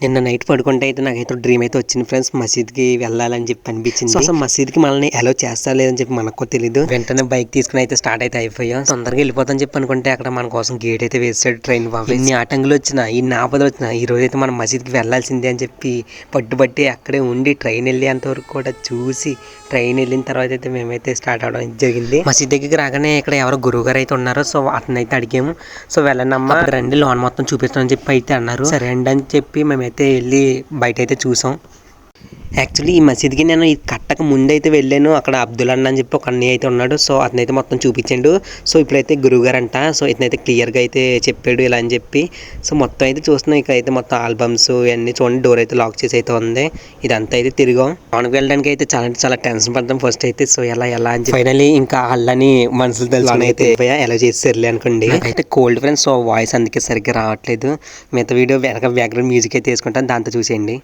నిన్న నైట్ పడుకుంటే అయితే నాకైతే డ్రీమ్ అయితే వచ్చింది ఫ్రెండ్స్, మసీద్కి వెళ్ళాలని చెప్పి అనిపించింది. అసలు మసీద్కి మనల్ని ఎలా చేస్తా లేదని చెప్పి మనకు తెలియదు. వెంటనే బైక్ తీసుకుని అయితే స్టార్ట్ అయితే అయిపోయాం. తొందరగా వెళ్ళిపోతాని చెప్పి అనుకుంటే అక్కడ మన కోసం గేట్ అయితే వేసాడు ట్రైన్ బాబు. ఇన్ని ఆటంకులు వచ్చినా ఇన్ని ఆపదలు వచ్చినా ఈ రోజు అయితే మనం మసీద్కి వెళ్ళాల్సిందే అని చెప్పి పట్టుబట్టి అక్కడే ఉండి ట్రైన్ వెళ్ళేంత వరకు కూడా చూసి ట్రైన్ వెళ్ళిన తర్వాత అయితే మేమైతే స్టార్ట్ అవడం జరిగింది. మసీద్ దగ్గరికి రాగానే ఇక్కడ ఎవరో గురువు గారు అయితే ఉన్నారు. సో అతను అయితే అడిగాము. సో వెళ్ళనమ్మా రండి లోన్ మొత్తం చూపిస్తామని చెప్పి అయితే అన్నారు. సరే అండి అని చెప్పి మేమైతే వెళ్ళి బయట అయితే చూసాం. యాక్చువల్లీ ఈ మసీద్కి నేను ఇది కట్టక ముందు అయితే వెళ్ళాను. అక్కడ అబ్దుల్ అన్న అని చెప్పి ఒక అన్నయ్య అయితే ఉన్నాడు. సో అతనైతే మొత్తం చూపించాడు. సో ఇప్పుడైతే గురువుగారు అంట. సో ఇతనైతే క్లియర్గా అయితే చెప్పాడు ఇలా అని చెప్పి. సో మొత్తం అయితే చూస్తున్నాం. ఇక్కడ అయితే మొత్తం ఆల్బమ్స్ ఇవన్నీ చూడండి. డోర్ అయితే లాక్ చేసి అయితే ఉంది. ఇదంతా అయితే తిరిగాం. లోనికి వెళ్ళడానికి అయితే చాలా టెన్షన్ పడతాం ఫస్ట్ అయితే. సో ఎలా అని చెప్పి ఫైనల్లీ ఇంకా అల్లని మనుషులు తెలుసుకుని అయితే ఎలా చేసేర్లే అనుకోండి. అయితే కోల్డ్ ఫ్రెండ్స్. సో వాయిస్ అందుకే సరిగ్గా రావట్లేదు. మిగతా వీడియో బ్యాక్గ్రౌండ్ మ్యూజిక్ అయితే వేసుకుంటాను, దాంతో చూసేయండి.